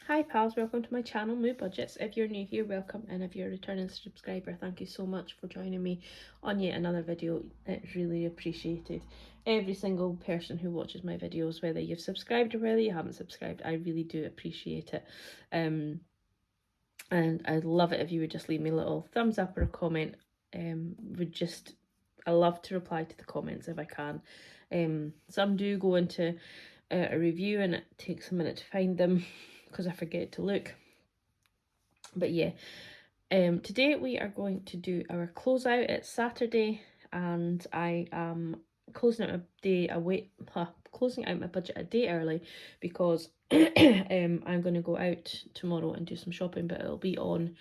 Hi pals, welcome to my channel, Mood Budgets. If you're new here, welcome, and if you're a returning subscriber, thank you so much for joining me on yet another video. It's really appreciated. Every single person who watches my videos, whether you've subscribed or whether you haven't subscribed, I really do appreciate it. And I'd love it if you would just leave me a little thumbs up or a comment. I love to reply to the comments if I can. Some do go into a review and it takes a minute to find them because I forget to look. But yeah, today we are going to do our closeout. It's Saturday and I am closing out closing out my budget a day early because I'm going to go out tomorrow and do some shopping, but it'll be on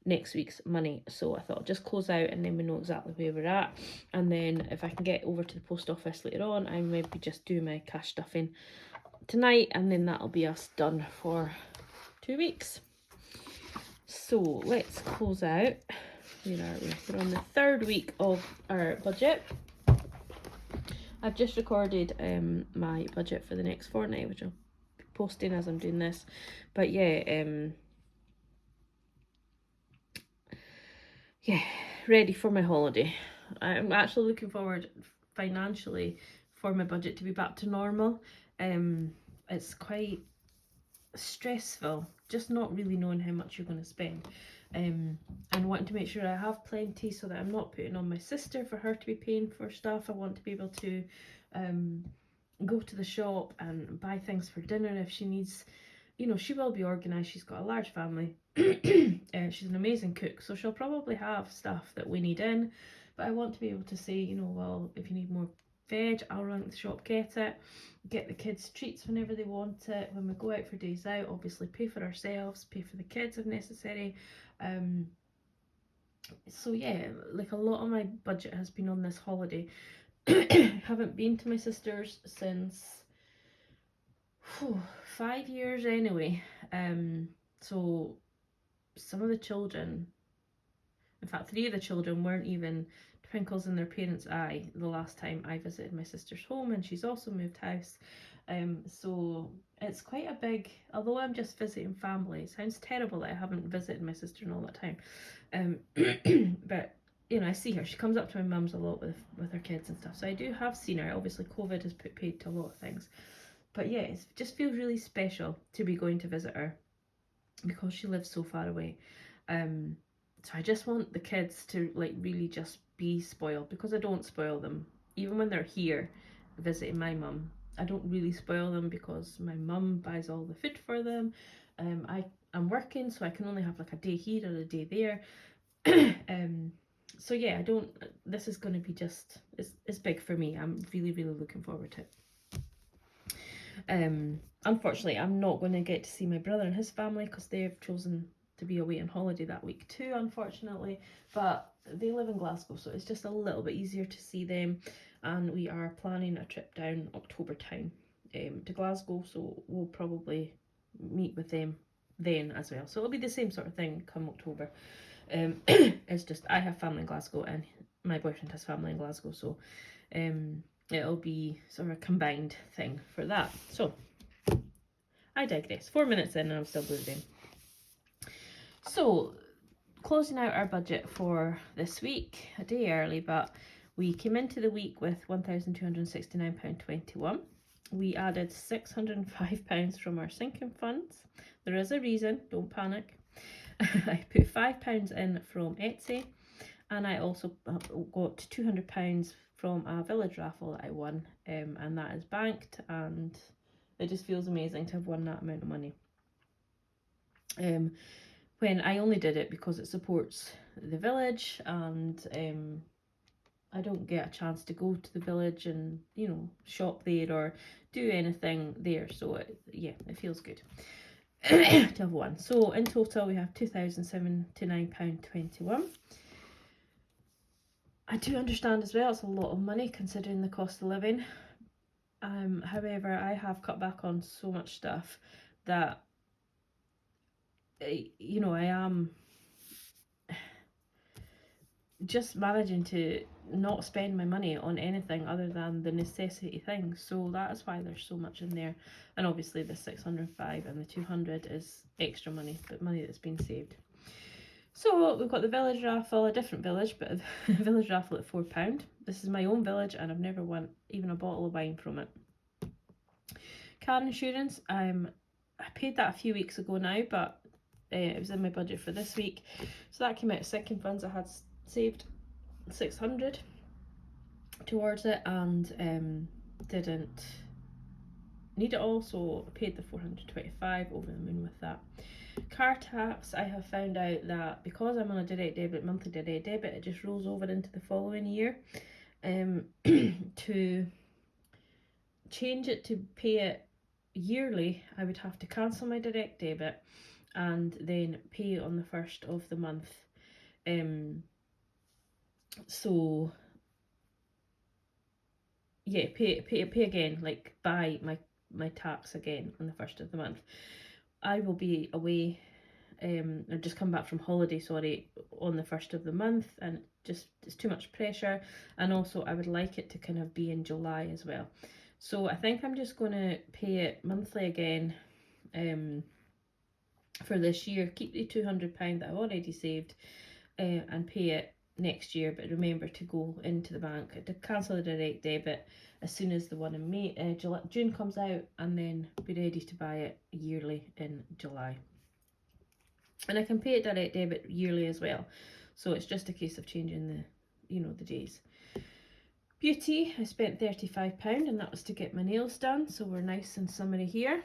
next week's money. So I thought I'll just close out and then we know exactly where we're at. And then if I can get over to the post office later on, I maybe just do my cash stuffing tonight, and then that'll be us done for 2 weeks. So let's close out. Where are we? We're on the 3rd week of our budget. I've just recorded my budget for the next fortnight, which I'll be posting as I'm doing this. But yeah, ready for my holiday. I'm actually looking forward financially for my budget to be back to normal. It's quite stressful, just not really knowing how much you're going to spend, and wanting to make sure I have plenty so that I'm not putting on my sister for her to be paying for stuff. I want to be able to go to the shop and buy things for dinner if she needs. You know, she will be organised, she's got a large family. She's an amazing cook, so she'll probably have stuff that we need in, but I want to be able to say, you know, well, if you need more veg, I'll run to the shop, get it, get the kids treats whenever they want it. When we go out for days out, obviously pay for ourselves, pay for the kids if necessary. So yeah, like a lot of my budget has been on this holiday. Haven't been to my sister's since 5 years anyway. So some of the children, in fact 3 of the children, weren't even twinkles in their parents' eye the last time I visited my sister's home, and she's also moved house. So it's quite a big, although I'm just visiting family, it sounds terrible that I haven't visited my sister in all that time. But you know, I see her, she comes up to my mum's a lot with her kids and stuff, so I do have seen her. Obviously COVID has put paid to a lot of things, but yeah, it just feels really special to be going to visit her because she lives so far away. So I just want the kids to like really just be spoiled, because I don't spoil them. Even when they're here visiting my mum, I don't really spoil them because my mum buys all the food for them. I'm working, so I can only have like a day here or a day there. So yeah, this is going to be just, it's big for me. I'm really looking forward to it. Unfortunately, I'm not going to get to see my brother and his family because they've chosen to be away on holiday that week too, unfortunately. But they live in Glasgow, so it's just a little bit easier to see them. And we are planning a trip down October time to Glasgow, so we'll probably meet with them then as well. So it'll be the same sort of thing come October. It's just I have family in Glasgow and my boyfriend has family in Glasgow, so it'll be sort of a combined thing for that. So I digress. 4 minutes in and I'm still bleeding. So closing out our budget for this week, a day early, but we came into the week with £1,269.21. We added £605 from our sinking funds. There is a reason, don't panic. I put £5 in from Etsy, and I also got £200 from a village raffle that I won, and that is banked, and it just feels amazing to have won that amount of money. When I only did it because it supports the village, and I don't get a chance to go to the village and, you know, shop there or do anything there, so it feels good to have won. So in total we have £2,079.21. I do understand as well it's a lot of money considering the cost of living. However, I have cut back on so much stuff that, you know, I am just managing to not spend my money on anything other than the necessity things. So that is why there's so much in there. And obviously the 605 and the 200 is extra money, but money that's been saved. So we've got the village raffle, a different village, but a village raffle at £4. This is my own village and I've never won even a bottle of wine from it. Car insurance, I paid that a few weeks ago now, but it was in my budget for this week. So that came out of sinking funds. I had saved 600 towards it and didn't need it all, so I paid the 425, over the moon with that. Car tax, I have found out that because I'm on a direct debit, monthly direct debit, it just rolls over into the following year. To change it to pay it yearly, I would have to cancel my direct debit and then pay on the first of the month. So yeah, pay again, like buy my tax again on the first of the month. I will be away, I've just come back from holiday, sorry, on the first of the month, and just it's too much pressure. And also I would like it to kind of be in July as well. So I think I'm just going to pay it monthly again, for this year. Keep the £200 that I've already saved, and pay it next year. But remember to go into the bank to cancel the direct debit as soon as the one in June comes out, and then be ready to buy it yearly in July. And I can pay it direct debit yearly as well, so it's just a case of changing the days. Beauty, I spent £35 and that was to get my nails done, so we're nice and summery here.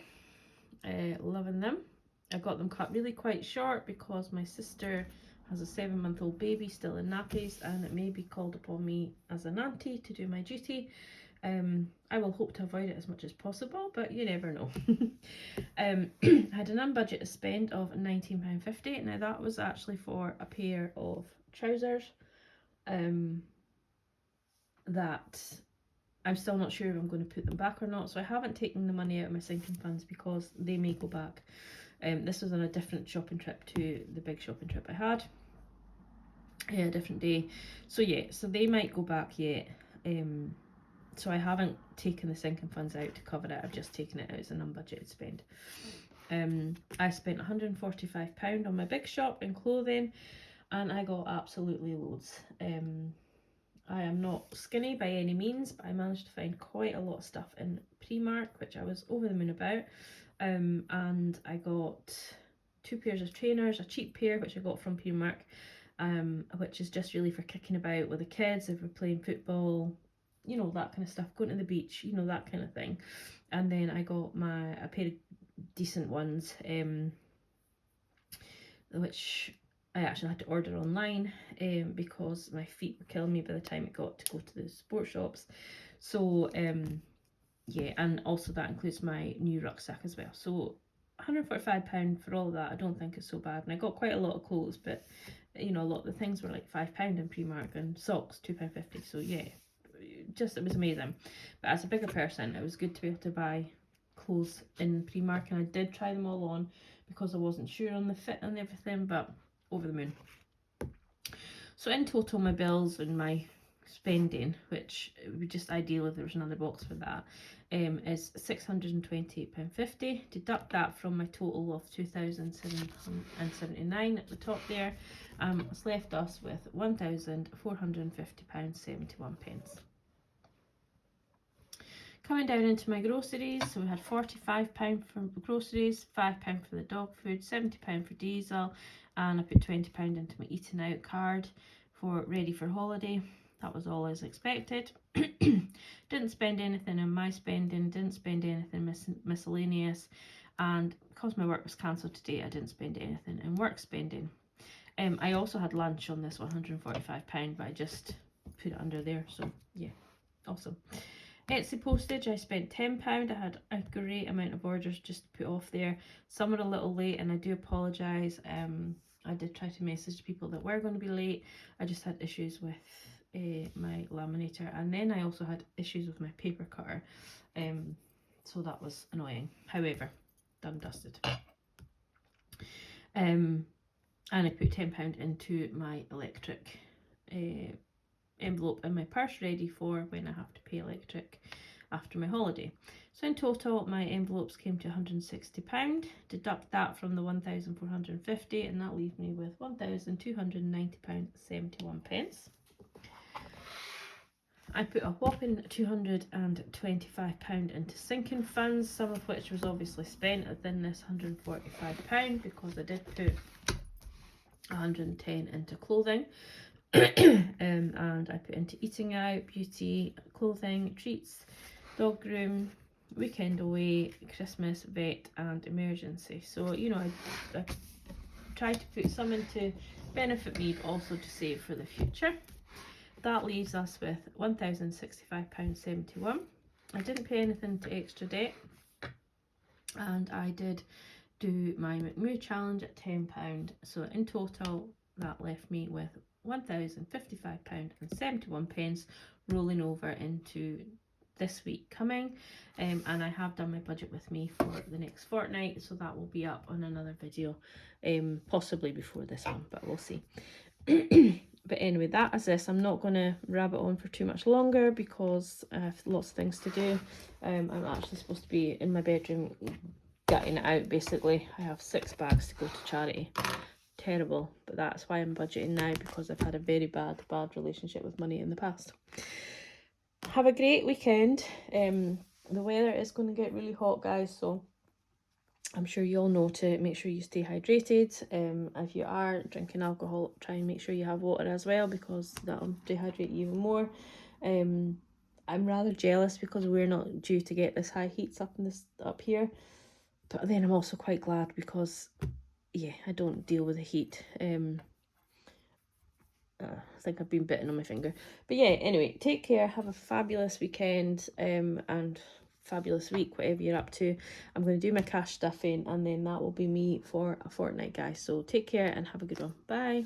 Loving them. I got them cut really quite short because my sister has a 7-month-old baby still in nappies, and it may be called upon me as an auntie to do my duty. I will hope to avoid it as much as possible, but you never know. I had an unbudgeted spend of £19.50. Now that was actually for a pair of trousers that I'm still not sure if I'm going to put them back or not, so I haven't taken the money out of my sinking funds because they may go back. This was on a different shopping trip to the big shopping trip I had. Yeah, a different day. So yeah, so they might go back yet. So I haven't taken the sinking funds out to cover it. I've just taken it out as an unbudgeted spend. I spent £145 on my big shop in clothing, and I got absolutely loads. I am not skinny by any means, but I managed to find quite a lot of stuff in Primark, which I was over the moon about. And I got 2 pairs of trainers, a cheap pair which I got from Primark, which is just really for kicking about with the kids if we're playing football, that kind of stuff, going to the beach, that kind of thing. And then I got a pair of decent ones, which I actually had to order online, because my feet were killing me by the time it got to go to the sports shops. So yeah, and also that includes my new rucksack as well. So £145 for all of that I don't think is so bad. And I got quite a lot of clothes, but a lot of the things were like £5 in Primark, and socks £2.50. So yeah, it was amazing. But as a bigger person, it was good to be able to buy clothes in Primark, and I did try them all on because I wasn't sure on the fit and everything, but over the moon. So in total, my bills and my spending, which would be just ideal if there was another box for that, is £628.50. Deduct that from my total of £2,779 at the top there. It's left us with £1,450.71. Coming down into my groceries, so we had £45 for groceries, £5 for the dog food, £70 for diesel, and I put £20 into my eating out card for ready for holiday. That was all as expected. Didn't spend anything on my spending, didn't spend anything miscellaneous, and because my work was cancelled today, I didn't spend anything in work spending. I also had lunch on this £145, but I just put it under there, so yeah, awesome. Etsy postage, I spent £10. I had a great amount of orders just to put off there. Some are a little late, and I do apologise. I did try to message people that were going to be late. I just had issues with my laminator, and then I also had issues with my paper cutter, so that was annoying. However, done dusted. And I put £10 into my electric envelope in my purse ready for when I have to pay electric after my holiday. So in total, my envelopes came to £160. Deduct that from the 1,450, and that leaves me with £1,290.71. I put a whopping £225 into sinking funds, some of which was obviously spent within this £145 because I did put 110 into clothing. And I put into eating out, beauty, clothing, treats, dog groom, weekend away, Christmas, vet, and emergency. So, you know, I tried to put some into benefit me, but also to save for the future. That leaves us with £1,065.71. I didn't pay anything to extra debt, and I did do my McMoo challenge at £10. So in total, that left me with £1,055.71 rolling over into this week coming. And I have done my budget with me for the next fortnight, so that will be up on another video, possibly before this one, but we'll see. But anyway, that is this. I'm not going to rabbit on for too much longer because I have lots of things to do. I'm actually supposed to be in my bedroom getting it out, basically. I have 6 bags to go to charity. Terrible, but that's why I'm budgeting now, because I've had a very bad relationship with money in the past. Have a great weekend. The weather is going to get really hot, guys, so I'm sure you all know to make sure you stay hydrated. If you are drinking alcohol, try and make sure you have water as well, because that'll dehydrate you even more. I'm rather jealous because we're not due to get this high heats up here, but then I'm also quite glad because, yeah, I don't deal with the heat. I think I've been bitten on my finger. But yeah, anyway, take care, have a fabulous weekend, and fabulous week, whatever you're up to. I'm going to do my cash stuffing, and then that will be me for a fortnight, guys. So take care and have a good one. Bye.